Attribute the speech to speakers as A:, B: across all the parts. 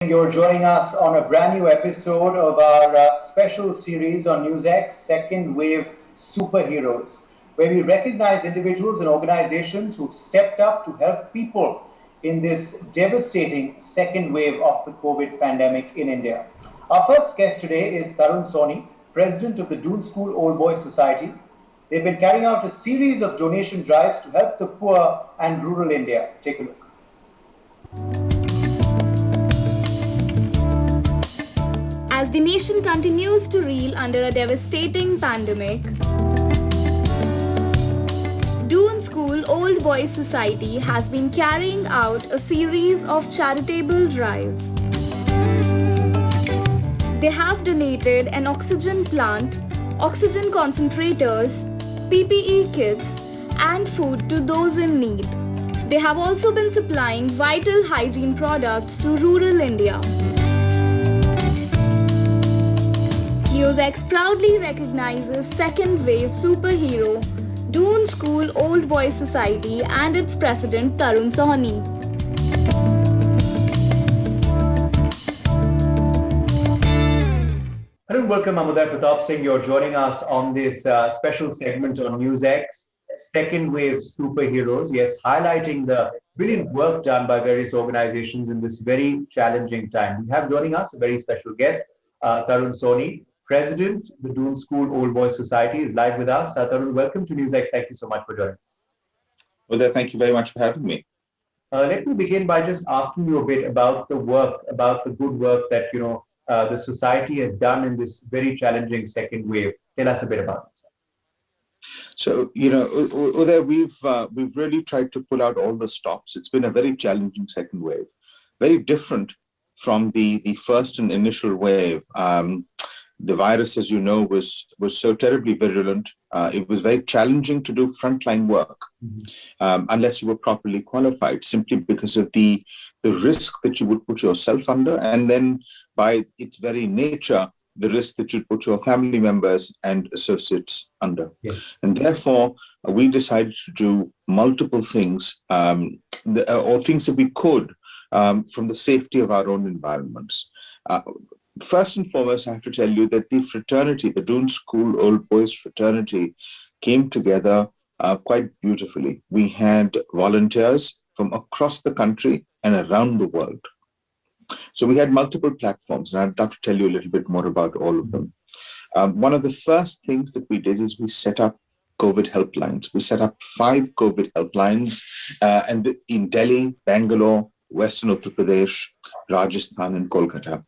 A: You're joining us on a brand new episode of our special series on NewsX Second Wave Superheroes, where we recognize individuals and organizations who've stepped up to help people in this devastating second wave of the COVID pandemic in India. Our first guest today is Tarun Soni, president of the Doon School Old Boys Society. They've been carrying out a series of donation drives to help the poor and rural India. Take a look.
B: As the nation continues to reel under a devastating pandemic, Doon School Old Boys Society has been carrying out a series of charitable drives. They have donated an oxygen plant, oxygen concentrators, PPE kits, and food to those in need. They have also been supplying vital hygiene products to rural India. NewsX proudly recognizes second wave superhero Doon School Old Boys Society and its president Tarun Soni.
A: Hello, welcome. I'm Uday Pratap Singh. You're joining us on this special segment on NewsX, Second Wave Superheroes. Yes, highlighting the brilliant work done by various organizations in this very challenging time. We have joining us a very special guest, Tarun Soni, President, the Doon School Old Boys Society, is live with us. Tarun, welcome to NewsX. Thank you so much for joining us.
C: Uday, thank you very much for having me.
A: Let me begin by just asking you a bit about the work, about the good work that the society has done in this very challenging second wave. Tell us a bit about it.
C: So, Uday, we've really tried to pull out all the stops. It's been a very challenging second wave, very different from the first and initial wave. The virus, as you know, was so terribly virulent. It was very challenging to do frontline work unless you were properly qualified, simply because of the risk that you would put yourself under, and then by its very nature, the risk that you'd put your family members and associates under. Yeah. And therefore, we decided to do multiple things, or things that we could from the safety of our own environments. First and foremost, I have to tell you that the fraternity, the Doon School Old Boys Fraternity, came together quite beautifully. We had volunteers from across the country and around the world. So we had multiple platforms, and I'd love to tell you a little bit more about all of them. One of the first things that we did is we set up COVID helplines. We set up 5 COVID helplines and in Delhi, Bangalore, Western Uttar Pradesh, Rajasthan, and Kolkata.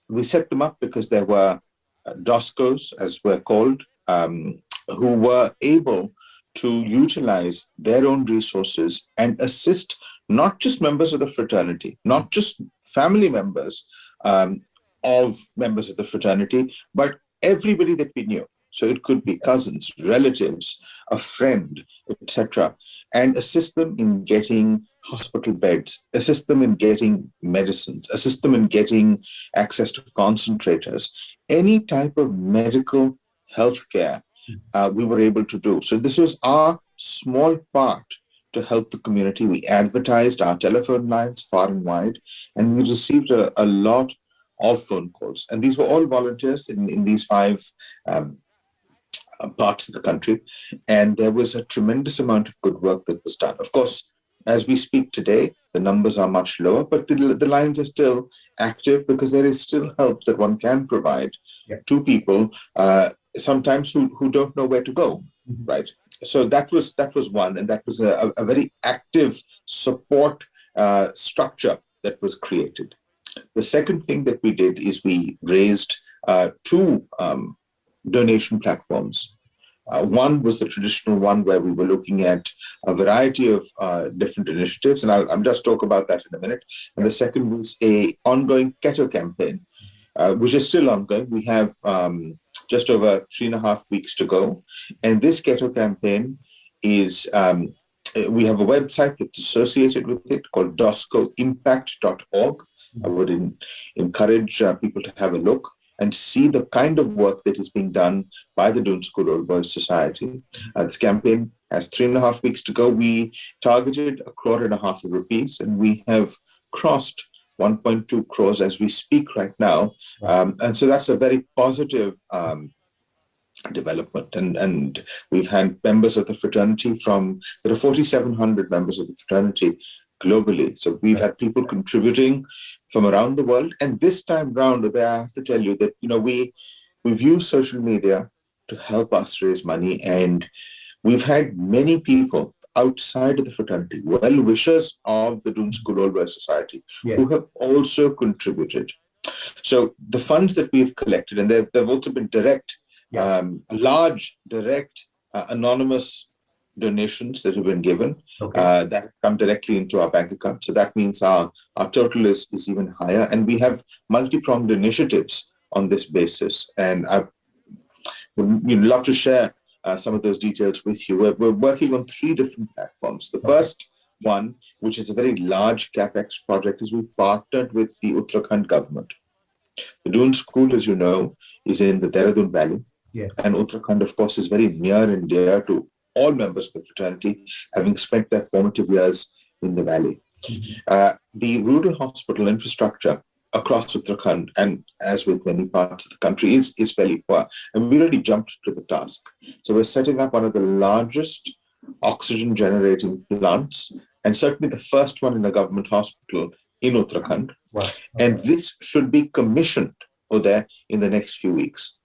C: We set them up because there were DOSCOs, as we're called, who were able to utilize their own resources and assist not just members of the fraternity, not just family members of members of the fraternity, but everybody that we knew. So it could be cousins, relatives, a friend, etc., and assist them in getting hospital beds, assist them in getting medicines, assist them in getting access to concentrators, any type of medical healthcare we were able to do. So this was our small part to help the community. We advertised our telephone lines far and wide, and we received a lot of phone calls. And these were all volunteers in these 5 parts of the country. And there was a tremendous amount of good work that was done. Of course, as we speak today, the numbers are much lower, but the lines are still active because there is still help that one can provide to people, sometimes who don't know where to go, right? So that was one, and that was a very active support structure that was created. The second thing that we did is we raised 2 donation platforms. One was the traditional one where we were looking at a variety of different initiatives, and I'll just talk about that in a minute. And the second was an ongoing keto campaign, which is still ongoing. We have just over 3.5 weeks to go. And this keto campaign is, we have a website that's associated with it called doscoimpact.org. I would encourage people to have a look and see the kind of work that is being done by the Doon School Old Boys Society. This campaign has 3.5 weeks to go. We targeted 1.5 crore rupees, and we have crossed 1.2 crores as we speak right now. And so that's a very positive development. And we've had members of the fraternity there are 4,700 members of the fraternity globally. So we've had people contributing from around the world. And this time round, I have to tell you that, we've used social media to help us raise money. And we've had many people outside of the fraternity, well-wishers of the Doon School Old Boys Society, who have also contributed. So the funds that we've collected, and they've also been large direct anonymous donations that have been given that come directly into our bank account. So that means our total is even higher, and we have multi-pronged initiatives on this basis. And I would love to share some of those details with you. We're working on 3 different platforms. The first one, which is a very large CapEx project, is we've partnered with the Uttarakhand government. The Doon School, as you know, is in the Dehradun Valley. And Uttarakhand, of course, is very near and dear to all members of the fraternity, having spent their formative years in the valley. The rural hospital infrastructure across Uttarakhand, and as with many parts of the country, is fairly poor. And we really jumped to the task. So we're setting up one of the largest oxygen generating plants, and certainly the first one in a government hospital in Uttarakhand. And this should be commissioned there in the next few weeks.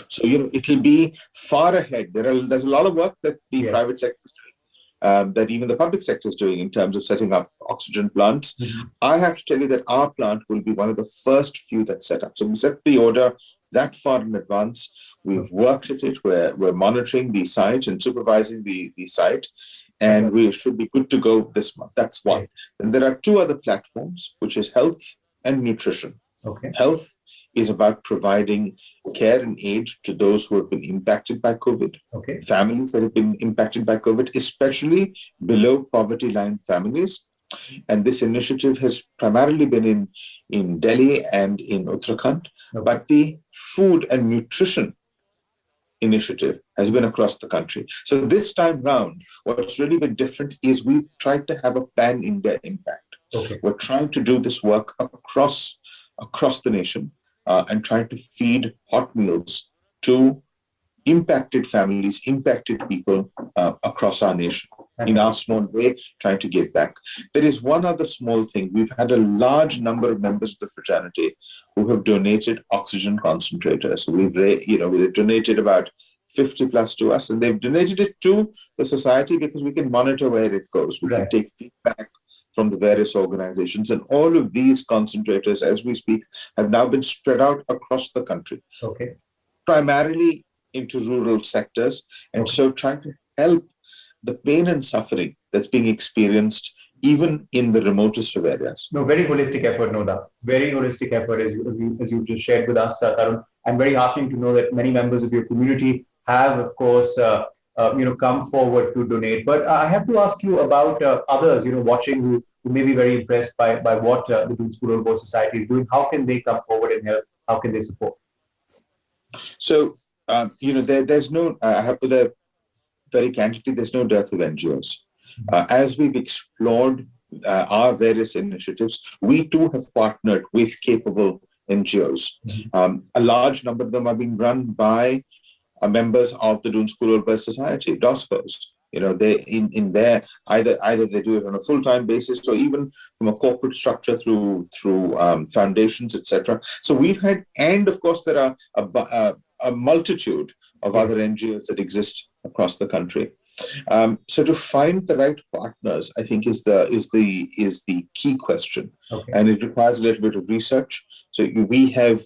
C: So, it will be far ahead. There's a lot of work that the private sector is doing, that even the public sector is doing in terms of setting up oxygen plants. I have to tell you that our plant will be one of the first few that's set up. So we set the order that far in advance. We've worked at it. We're monitoring the site and supervising the site, and we should be good to go this month. That's one. And there are 2 other platforms, which is health and nutrition. Health is about providing care and aid to those who have been impacted by COVID, families that have been impacted by COVID, especially below poverty line families. And this initiative has primarily been in Delhi and in Uttarakhand, but the food and nutrition initiative has been across the country. So this time round, what's really been different is we've tried to have a pan-India impact. We're trying to do this work across the nation, and trying to feed hot meals to impacted families, impacted people across our nation. In our small way, trying to give back. There is one other small thing. We've had a large number of members of the fraternity who have donated oxygen concentrators. So we've donated about 50 plus to us, and they've donated it to the society because we can monitor where it goes. We can take feedback from the various organizations, and all of these concentrators, as we speak, have now been spread out across the country, primarily into rural sectors, and so trying to help the pain and suffering that's being experienced even in the remotest of areas.
A: No, very holistic effort, no doubt. Very holistic effort, as you just shared with us, Tarun. And very heartening to know that many members of your community have, of course, come forward to donate. But I have to ask you about others, watching who may be very impressed by what the Doon School Old Boys Society is doing. How can they come forward and help? How can they support?
C: So, there's no, I have to very candidly, there's no dearth of NGOs. As we've explored our various initiatives, we too have partnered with capable NGOs. A large number of them are being run by members of the Doon School Old Boys Society, DOSCOs. They in there either they do it on a full-time basis or even from a corporate structure through foundations, etc. So we've had, and of course there are a multitude of other NGOs that exist across the country. So to find the right partners, I think is the key question, and it requires a little bit of research. So we have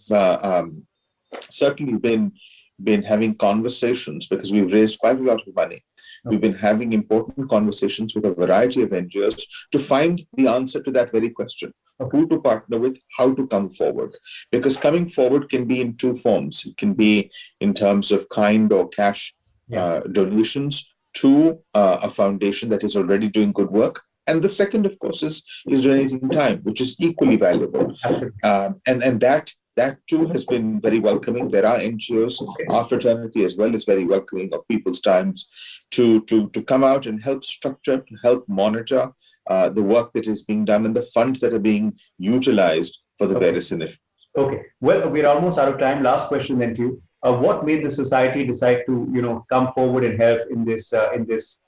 C: certainly been having conversations because we've raised quite a lot of money. We've been having important conversations with a variety of NGOs to find the answer to that very question. Who to partner with, how to come forward. Because coming forward can be in 2 forms. It can be in terms of kind or cash donations to a foundation that is already doing good work. And the second, of course, is donating time, which is equally valuable. And that too has been very welcoming. There are NGOs, our fraternity as well is very welcoming of people's times to come out and help structure, to help monitor, the work that is being done and the funds that are being utilized for the various initiatives.
D: Okay. Well, we're almost out of time. Last question then to you. What made the society decide to, come forward and help in this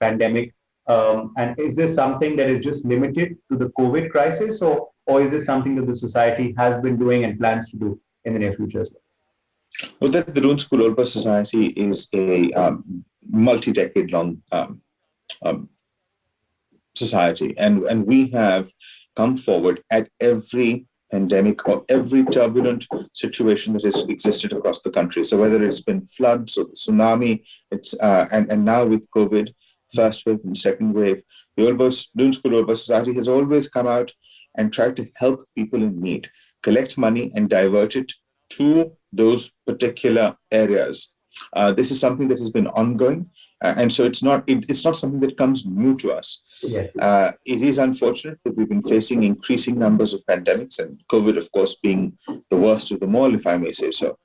D: pandemic? And is this something that is just limited to the COVID crisis, or is this something that the society has been doing and plans to do in the near future as well?
C: Well, the Loon School Olpa Society is a multi-decade long society, and we have come forward at every pandemic or every turbulent situation that has existed across the country. So whether it's been floods or the tsunami, and now with COVID, first wave and second wave, the Loon School Olpa Society has always come out and tried to help people in need, collect money and divert it to those particular areas. This is something that has been ongoing, and so it's not something that comes new to us.
D: Yes.
C: It is unfortunate that we've been facing increasing numbers of pandemics, and COVID, of course, being the worst of them all, if I may say so.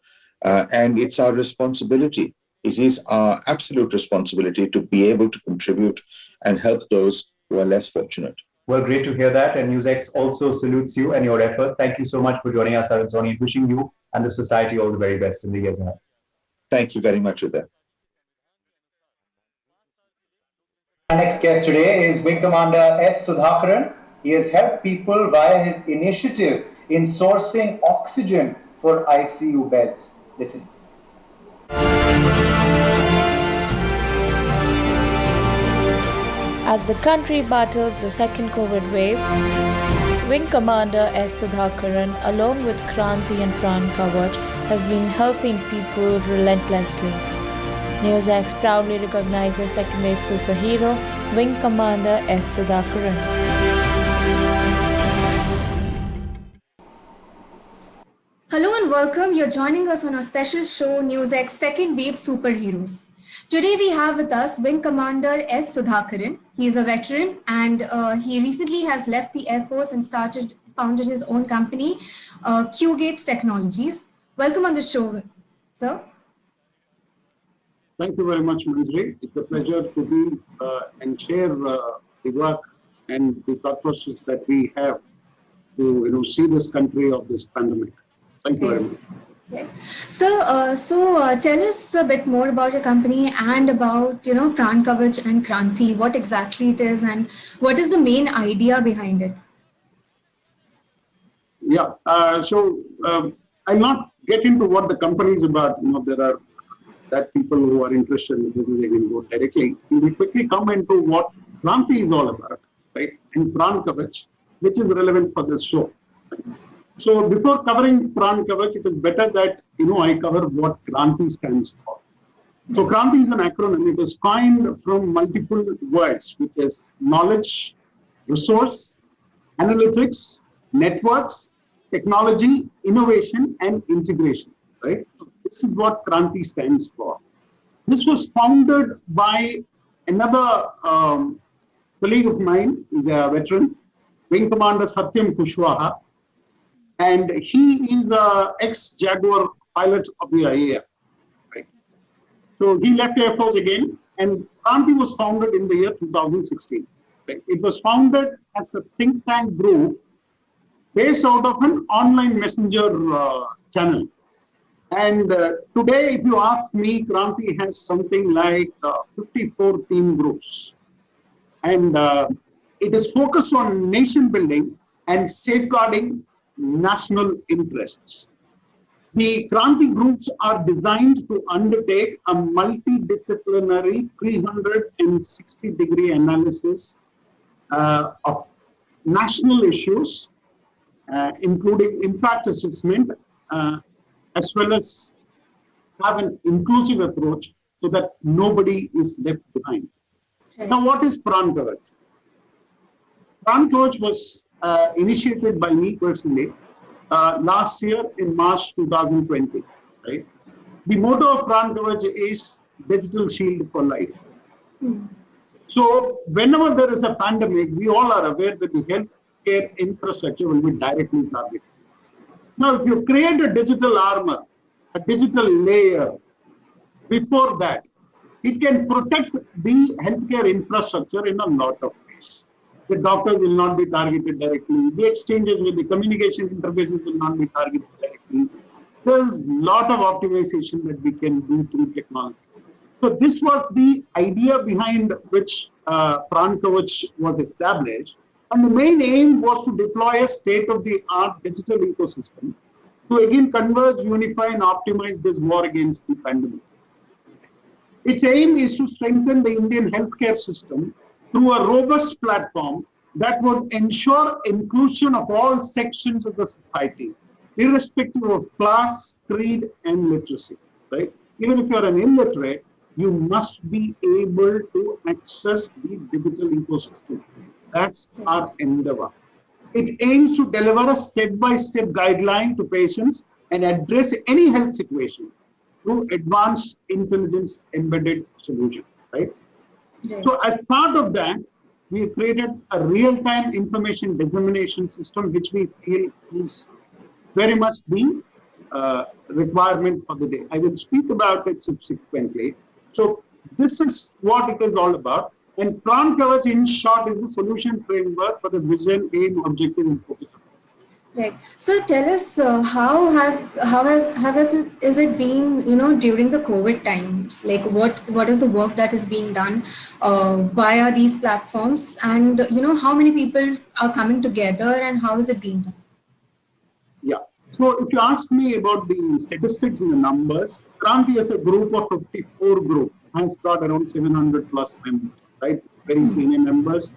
C: And it's our responsibility. It is our absolute responsibility to be able to contribute and help those who are less fortunate.
D: Well, great to hear that. And NewsX also salutes you and your effort. Thank you so much for joining us, Arun Soni, and wishing you and the society all the very best in the years ahead.
C: Thank you very much, Uday.
A: Our next guest today is Wing Commander S. Sudhakaran. He has helped people via his initiative in sourcing oxygen for ICU beds. Listen.
E: As the country battles the second COVID wave, Wing Commander S. Sudhakaran, along with Kranti and Pran Kavach, has been helping people relentlessly. NewsX proudly recognizes second wave superhero Wing Commander S. Sudhakaran.
B: Hello and welcome. You're joining us on our special show, NewsX Second Wave Superheroes. Today we have with us Wing Commander S. Sudhakaran. He is a veteran and he recently has left the Air Force and founded his own company, Q Gates Technologies. Welcome on the show, sir.
F: Thank you very much, Manjari. It's a pleasure to be and share the work and the thought process that we have to see this country of this pandemic. Thank you very much.
B: Okay. So tell us a bit more about your company and about Pran Kavach and Kranti. What exactly it is and what is the main idea behind it?
F: Yeah. I'll not get into what the company is about. There are that people who are interested in this, they can go directly. We quickly come into what Kranti is all about, right? And Pran Kavach, which is relevant for this show. Right? So before covering Pran Kavach, it is better that I cover what Kranti stands for. So Kranti is an acronym. It is coined from multiple words, which is knowledge, resource, analytics, networks, technology, innovation, and integration. Right? So this is what Kranti stands for. This was founded by another colleague of mine, who's a veteran, Wing Commander Satyam Kushwaha, and he is an ex-Jaguar pilot of the IAF. Right? So he left Air Force again, and Kranti was founded in the year 2016. Right? It was founded as a think tank group based out of an online messenger channel. And today, if you ask me, Kranti has something like 54 team groups. And it is focused on nation building and safeguarding national interests. The Kranti groups are designed to undertake a multidisciplinary 360-degree analysis of national issues, including impact assessment, as well as have an inclusive approach so that nobody is left behind. Okay. Now, what is Pran Kavach? Pran Kavach was initiated by me personally last year in March 2020. Right? The motto of Pran Kavach is Digital Shield for Life. So, whenever there is a pandemic, we all are aware that the healthcare infrastructure will be directly targeted. Now, if you create a digital armor, a digital layer, before that, it can protect the healthcare infrastructure in a lot of ways. The doctors will not be targeted directly. The exchanges with the communication interfaces will not be targeted directly. There's a lot of optimization that we can do through technology. So this was the idea behind which Pran Kavach was established. And the main aim was to deploy a state-of-the-art digital ecosystem to again converge, unify, and optimize this war against the pandemic. Its aim is to strengthen the Indian healthcare system through a robust platform that would ensure inclusion of all sections of the society, irrespective of class, creed, and literacy. Right? Even if you are an illiterate, you must be able to access the digital ecosystem. That's our endeavor. It aims to deliver a step-by-step guideline to patients and address any health situation through advanced intelligence embedded solution, right? So as part of that, we created a real-time information dissemination system, which we feel is very much the requirement for the day. I will speak about it subsequently. So this is what it is all about. And Pran Kavach, in short, is the solution framework for the vision, aim, objective, and focus.
G: Right. So tell us is it being during the COVID times? Like what is the work that is being done via these platforms, and how many people are coming together, and how is it being done?
F: Yeah. So if you ask me about the statistics and the numbers, Kranti as a group of 54 group has got around 700 plus members, right? Very senior members,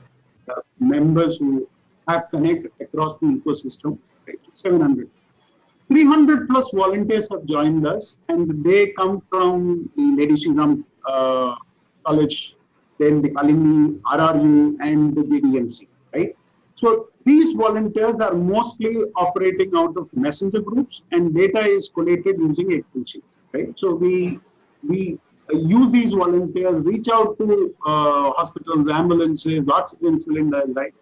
F: members who have connected across the ecosystem, right? 700. 300 plus volunteers have joined us, and they come from the Lady Shri Ram College, then the Kalini, RRU, and the JDMC, right? So these volunteers are mostly operating out of messenger groups, and data is collated using Excel sheets, right? So we use these volunteers, reach out to hospitals, ambulances, oxygen cylinders, right?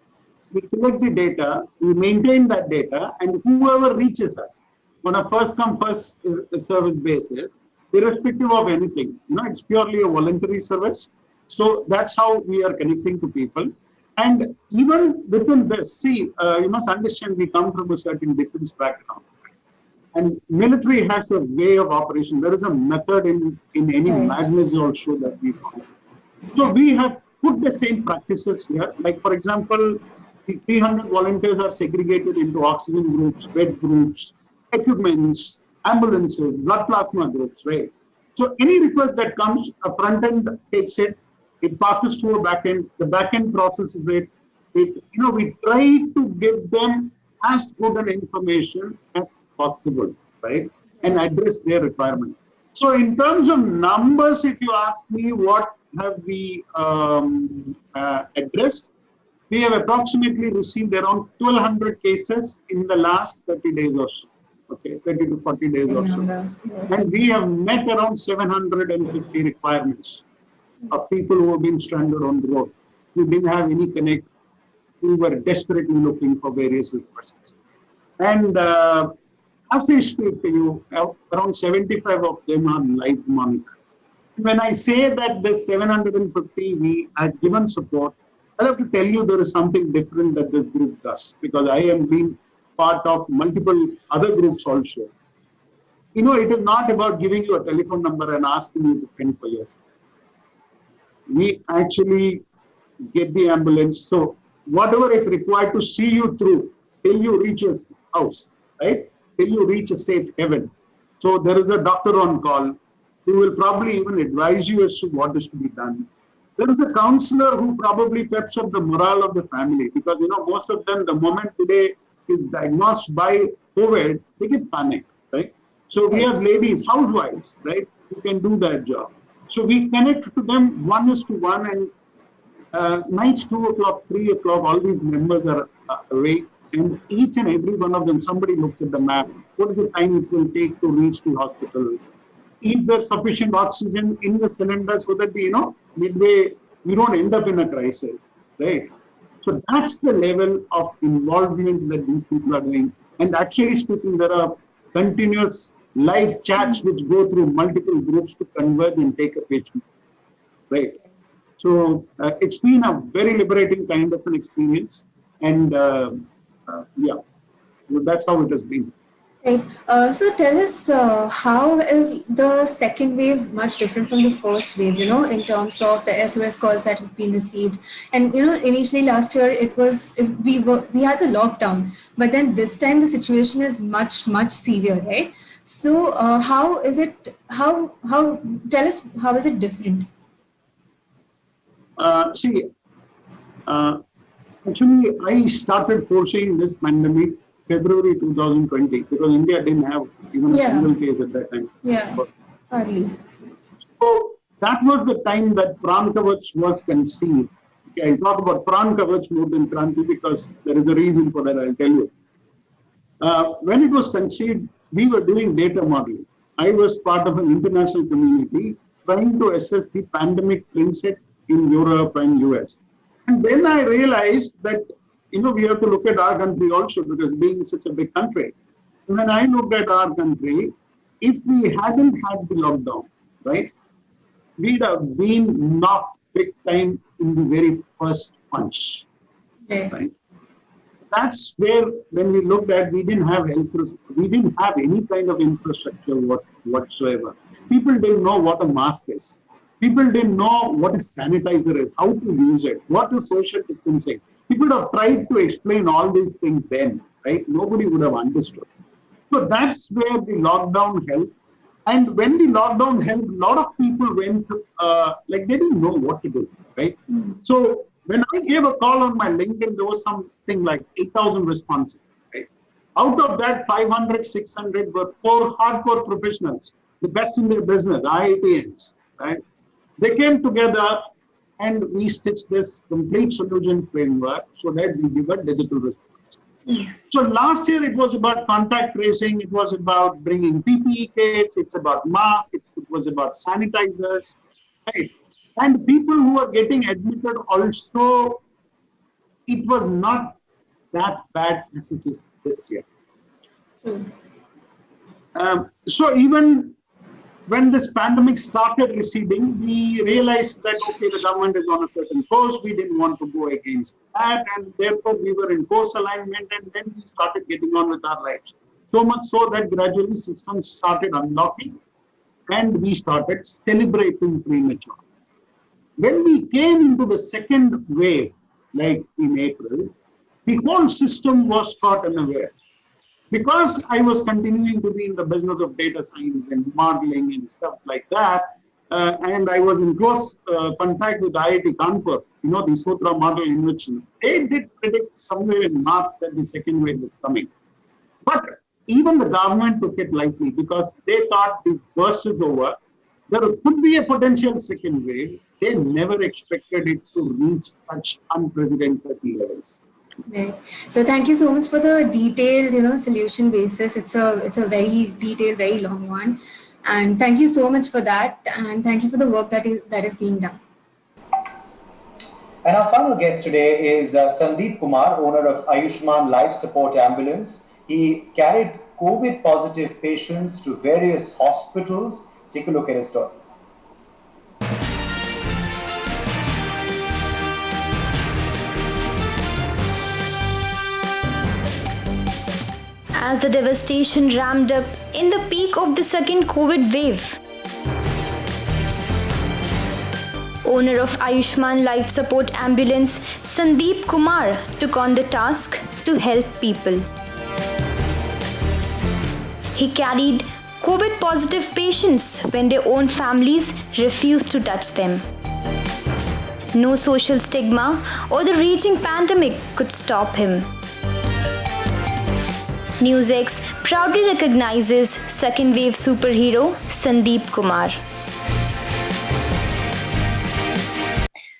F: We collect the data, we maintain that data, and whoever reaches us on a first come first service basis, irrespective of anything, it's purely a voluntary service. So that's how we are connecting to people. And even within this, you must understand we come from a certain defense background. And military has a way of operation. There is a method in any madness also that we follow. So we have put the same practices here. Like, for example, the 300 volunteers are segregated into oxygen groups, bed groups, equipments, ambulances, blood plasma groups, right? So any request that comes, a front end takes it, it passes to a back end, the back end processes it. We try to give them as good an information as possible, right? And address their requirement. So in terms of numbers, if you ask me what have we addressed, we have approximately received around 1,200 cases in the last 30 days or so. Okay, 30 to 40 days or so.
G: Yes.
F: And we have met around 750 requirements of people who have been stranded on the road. We didn't have any connect. We were desperately looking for various requests. And as I speak to you, around 75 of them are live monitored. When I say that the 750 we are given support, I have to tell you there is something different that this group does, because I am being part of multiple other groups also. It is not about giving you a telephone number and asking you to fend for yourself. We actually get the ambulance. So whatever is required to see you through till you reach your house, right? Till you reach a safe haven. So there is a doctor on call who will probably even advise you as to what is to be done. There is a counselor who probably peps up the morale of the family, because most of them, the moment today is diagnosed by COVID, they get panicked, right? So we have ladies, housewives, right, who can do that job. So we connect to them 1:1, and nights 2 o'clock, 3 o'clock, all these members are awake, and each and every one of them, somebody looks at the map. What is the time it will take to reach the hospital? Is there sufficient oxygen in the cylinder so that midway you don't end up in a crisis, right? So that's the level of involvement that these people are doing. And actually speaking, there are continuous live chats which go through multiple groups to converge and take a patient, right? So it's been a very liberating kind of an experience, and yeah, that's how it has been.
G: Right. So tell us, how is the second wave much different from the first wave, in terms of the SOS calls that have been received? And, initially last year we had the lockdown, but then this time the situation is much, much severe, right? So how is it, tell us, how is it different?
F: See, actually, I started foreseeing this pandemic February 2020 because India didn't have even a single case at that time.
G: Yeah, hardly.
F: So that was the time that Pran Kavach was conceived. Okay, I talk about Pran Kavach more than Kranti because there is a reason for that, I'll tell you. When it was conceived, we were doing data modeling. I was part of an international community trying to assess the pandemic trend set in Europe and US. And then I realized that we have to look at our country also because being such a big country. And when I looked at our country, if we hadn't had the lockdown, right, we'd have been knocked big time in the very first punch.
G: Okay.
F: Right? That's where, when we looked at, we didn't have any kind of infrastructure whatsoever. People didn't know what a mask is. People didn't know what a sanitizer is, how to use it, what is social distancing. People have tried to explain all these things then, right? Nobody would have understood. So that's where the lockdown helped. And when the lockdown helped, a lot of people went, they didn't know what to do, right? So when I gave a call on my LinkedIn, there was something like 8,000 responses, right? Out of that, 500, 600 were four hardcore professionals, the best in their business, IITians, right? They came together and we stitched this complete solution framework so that we give a digital response. So last year it was about contact tracing, it was about bringing PPE kits, it's about masks, it was about sanitizers, right? And people who are getting admitted also, it was not that bad as it is this year. So even when this pandemic started receding, we realized that, okay, the government is on a certain course. We didn't want to go against that. And therefore, we were in course alignment. And then we started getting on with our lives. So much so that gradually systems started unlocking. And we started celebrating premature. When we came into the second wave, like in April, the whole system was caught unaware. Because I was continuing to be in the business of data science and modeling and stuff like that, and I was in close contact with IIT Kanpur, the Sutra model in which they did predict somewhere in March that the second wave was coming. But even the government took it lightly because they thought the worst is over. There could be a potential second wave. They never expected it to reach such unprecedented levels.
G: Right. So thank you so much for the detailed, solution basis. It's a very detailed, very long one. And thank you so much for that. And thank you for the work that is being done.
A: And our final guest today is Sandeep Kumar, owner of Ayushman Life Support Ambulance. He carried COVID positive patients to various hospitals. Take a look at his story.
H: As the devastation ramped up in the peak of the second COVID wave, owner of Ayushman Life Support Ambulance, Sandeep Kumar, took on the task to help people. He carried COVID positive patients when their own families refused to touch them. No social stigma or the raging pandemic could stop him. NewsX proudly recognizes second wave superhero Sandeep Kumar.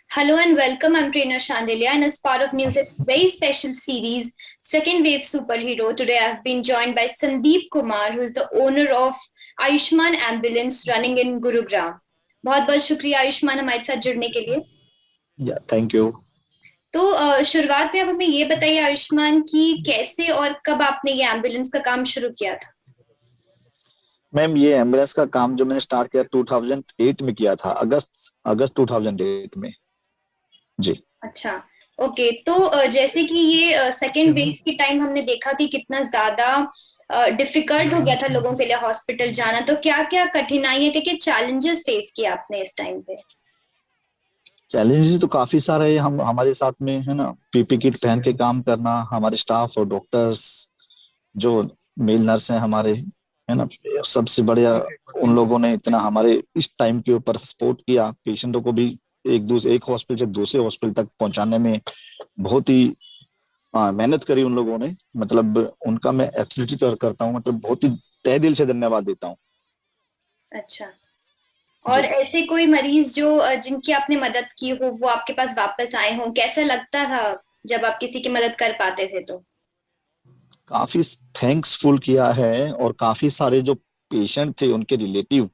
H: Hello and welcome. I'm trainer Shandilia, and as part of NewsX's very special series, Second Wave Superhero, today I've been joined by Sandeep Kumar, who is the owner of Ayushman Ambulance running in Gurugram. बहुत-बहुत शुक्रिया आयुष्मान हमारे साथ जुड़ने के लिए.
I: Yeah, thank you.
H: तो शुरुआत में आप हमें ये बताइए आयुष्मान कि कैसे और कब आपने ये एम्बुलेंस का काम शुरू किया था?
I: मैम, ये एम्बुलेंस का काम जो मैंने स्टार्ट किया 2008 में किया था, अगस्त 2008 में. जी।
H: अच्छा, ओके। तो जैसे कि ये सेकेंड वेव के टाइम हमने देखा कि कितना ज्यादा डिफिकल्ट हो गया था लोगों के लिए हॉस्पिटल जाना, तो क्या क्या कठिनाइयां, क्या क्या चैलेंजेस फेस किए आपने इस टाइम पे?
I: चैलेंजेस तो काफी सारे हैं। हम हमारे साथ में है ना, पीपी किट पहन के काम करना, हमारे स्टाफ और डॉक्टर्स जो मेल नर्स हैं हमारे, है ना, सबसे बढ़िया उन लोगों ने इतना हमारे इस टाइम के ऊपर सपोर्ट किया। पेशेंटों को भी एक हॉस्पिटल से दूसरे हॉस्पिटल तक पहुंचाने में बहुत ही मेहनत करी उन लोगों ने। मतलब उनका मैं एब्सोल्युटली करता हूँ, मतलब बहुत ही तहे दिल से धन्यवाद देता हूँ।
H: अच्छा,
I: जी।
H: और ऐसे कोई मरीज जो जिनकी आपने मदद की हो, वो आपके पास वापस आए हो, कैसा लगता था जब आप किसी की मदद कर पाते थे तो?
I: काफी थैंक्सफुल किया है, और काफी सारे जो पेशेंट थे उनके रिलेटिव,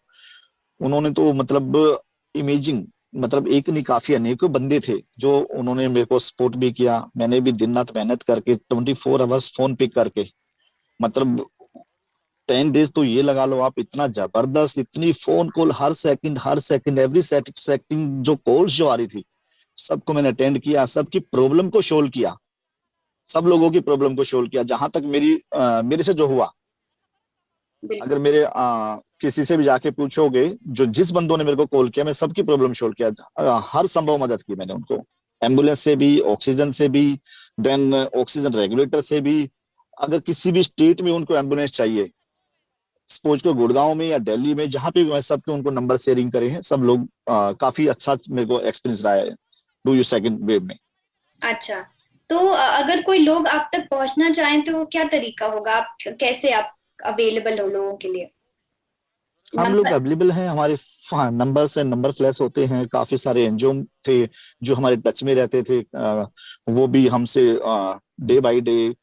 I: उन्होंने तो मतलब इमेजिंग, मतलब एक नहीं काफी अनेकों बंदे थे जो उन्होंने मेरे को सपोर्ट भी किया। मैंने भी दिन रात मेहनत करके 24 आवर्स फोन पिक करके, मतलब 10 डेज तो ये लगा लो आप, इतना जबरदस्त, इतनी phone call her second every second जो कॉल्स जो आ रही थी, सबको मैंने अटेंड किया, सबकी प्रॉब्लम को सोल्व किया, सब लोगों की प्रॉब्लम को सोल्व किया। जहां तक मेरे से जो हुआ,
H: बिल्कुल।
I: अगर किसी से भी जाके पूछोगे, जो जिस बंदों ने मेरे को कॉल किया, मैं सबकी प्रॉब्लम सोल्व किया। हर संभव मदद की मैंने उनको, एम्बुलेंस से भी, ऑक्सीजन से भी, देन ऑक्सीजन रेगुलेटर से भी। अगर किसी भी स्टेट में उनको एम्बुलेंस चाहिए, सपोज को गुड़गांव में या दिल्ली में, जहां पे भी, मैं सबके उनको नंबर शेयरिंग करे हैं। सब लोग काफी अच्छा मेरे को एक्सपीरियंस रहा है डू यू सेकंड वेव में।
H: अच्छा, तो अगर कोई लोग आप तक पहुंचना चाहें तो क्या तरीका होगा? आप कैसे आप अवेलेबल हो लोगों के लिए?
I: हम लोग
H: नंबर।
I: अवेलेबल हैं, हमारे नंबर से नंबर फ्लैश होते हैं। काफी सारे एनजीओ थे जो हमारे टच में रहते थे, वो भी हमसे डे बाय डे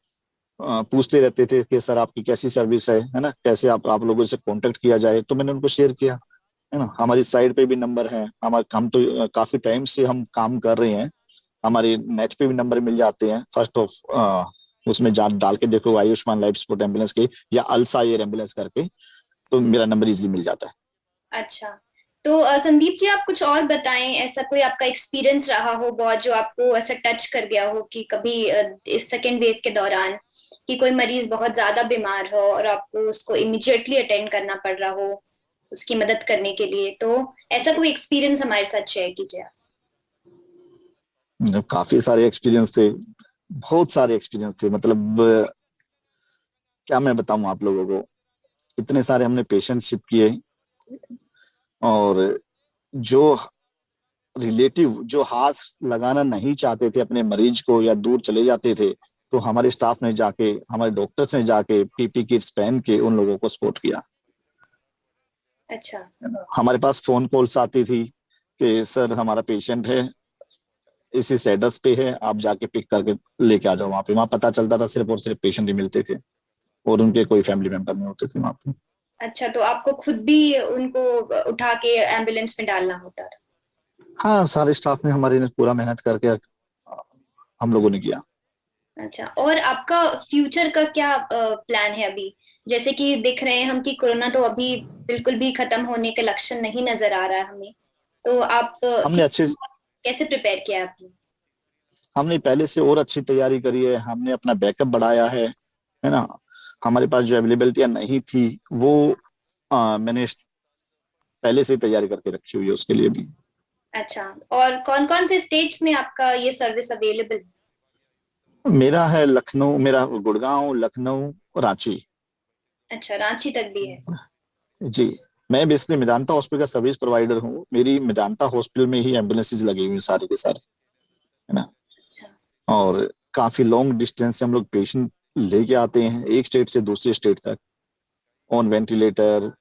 I: पूछते रहते थे कि सर आपकी कैसी सर्विस है ना, कैसे आप लोगों से कांटेक्ट किया जाए। तो मैंने उनको शेयर किया, है ना। हमारी साइट पे भी नंबर है, हम तो काफी टाइम से हम काम कर रहे हैं। हमारे नेट पे भी नंबर मिल जाते हैं। फर्स्ट ऑफ उसमें डाल के देखो आयुष्मान लाइफ सपोर्ट एम्बुलेंस के, या अल्सा एयर एम्बुलेंस करके, तो मेरा नंबर इजीली मिल जाता है।
H: अच्छा, तो संदीप जी, आप कुछ और बताएं, ऐसा कोई आपका एक्सपीरियंस रहा हो बहुत, जो आपको ऐसा टच कर गया हो कि कभी इस सेकेंड वेव के दौरान, कि कोई मरीज बहुत ज्यादा बीमार हो और आपको उसको इमिडिएटली अटेंड करना पड़ रहा हो उसकी मदद करने के लिए, तो ऐसा कोई एक्सपीरियंस हमारे साथ शेयर कीजिए आप।
I: काफी सारे एक्सपीरियंस थे, बहुत सारे एक्सपीरियंस थे। मतलब क्या मैं बताऊं आप लोगों को, इतने सारे हमने पेशेंटशिप किए, और जो रिलेटिव जो हाथ लगाना नहीं चाहते थे अपने मरीज को, या दूर चले जाते थे, तो हमारे स्टाफ ने जाके, हमारे डॉक्टर्स ने जाके पीपी किट्स पहन के उन लोगों को सपोर्ट किया।
H: अच्छा।
I: हमारे पास फोन कॉल्स आती थी कि सर हमारा पेशेंट है, इस एड्रेस पे है, आप जाके पिक करके लेके आ जाओ। वहां पता चलता था सिर्फ और सिर्फ पेशेंट ही मिलते थे, और उनके कोई फैमिली मेंबर नहीं होते थे वहां पे।
H: अच्छा, तो आपको खुद भी उनको उठा के एम्बुलेंस में डालना होता था?
I: हाँ, सारे स्टाफ ने हमारे ने पूरा मेहनत करके हम लोगों ने किया।
H: अच्छा, और आपका फ्यूचर का क्या प्लान है अभी? जैसे कि देख रहे हैं हम कि कोरोना तो अभी बिल्कुल भी खत्म होने के लक्षण नहीं नजर आ रहा है हमें, तो आप
I: हमने अच्छे
H: कैसे प्रिपेयर किया है आपने?
I: हमने पहले से और अच्छी तैयारी करी है, हमने अपना बैकअप बढ़ाया है ना। हमारे पास जो अवेलेबिलिटी नहीं थी, वो मैंने पहले से ही तैयारी करके रखी हुई है उसके लिए भी।
H: अच्छा, और कौन कौन से स्टेट्स में आपका ये सर्विस अवेलेबल?
I: मेरा है लखनऊ, मेरा गुड़गांव, लखनऊ, रांची।
H: अच्छा, रांची तक भी है?
I: जी। मैं बेसिकली मेदांता हॉस्पिटल का सर्विस प्रोवाइडर हूँ। मेरी मेदांता हॉस्पिटल में ही एम्बुलेंसेज लगी हुई सारे के सारे, है ना।
H: अच्छा।
I: और काफी लॉन्ग डिस्टेंस से हम लोग पेशेंट लेके आते हैं, एक स्टेट से दूसरे स्टेट तक, on ventilator,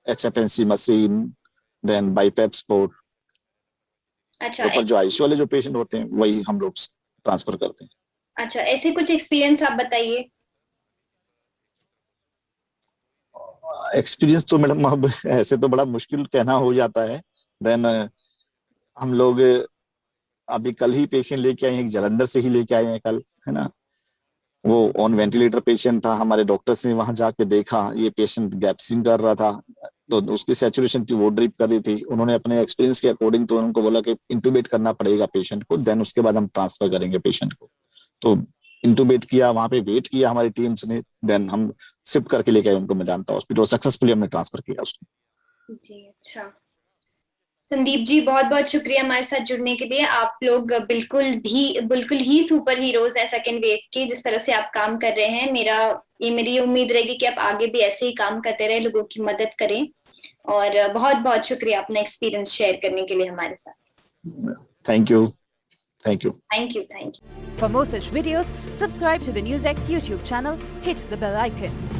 I: HFNC machine, then BiPAP support.
H: अच्छा।
I: प्रॉपर जो आईसीयू वाले जो पेशेंट होते हैं वही हम लोग ट्रांसफर करते हैं।
H: अच्छा, ऐसे कुछ एक्सपीरियंस आप बताइए।
I: एक्सपीरियंस तो मैडम अब ऐसे तो बड़ा मुश्किल कहना हो जाता है। देन हम लोग अभी कल ही पेशेंट लेके आए हैं, एक जालंधर से ही लेके आए हैं कल, है ना। वो ऑन वेंटिलेटर पेशेंट था, हमारे डॉक्टर्स ने वहां जाके देखा, ये पेशेंट गैप्सिंग कर रहा था, तो उसकी सैचुरेशन थी, वो ड्रिप कर रही थी। उन्होंने अपने एक्सपीरियंस के अकॉर्डिंग तो उनको बोला कि इंटूबेट करना पड़ेगा पेशेंट को, देन उसके बाद हम ट्रांसफर करेंगे पेशेंट को। तो इंटूबेट किया, वहां पे वेट किया हमारी टीम्स ने, देन हम शिफ्ट करके लेके आए उनको मेदांता हॉस्पिटल, सक्सेसफुली हमने ट्रांसफर किया उसको।
H: जी अच्छा, संदीप जी बहुत बहुत शुक्रिया हमारे साथ जुड़ने के लिए। आप लोग बिल्कुल ही सुपर हीरोज हैं सेकेंड वेव के, जिस तरह से आप काम कर रहे हैं। मेरी उम्मीद रहेगी कि आप आगे भी ऐसे ही काम करते रहे, लोगों की मदद करें। और बहुत बहुत शुक्रिया अपना एक्सपीरियंस शेयर करने के लिए हमारे साथ।
I: Thank you. Thank you.
H: Thank you. Thank you.
J: For more such videos, subscribe to the NewsX YouTube channel, hit the bell icon.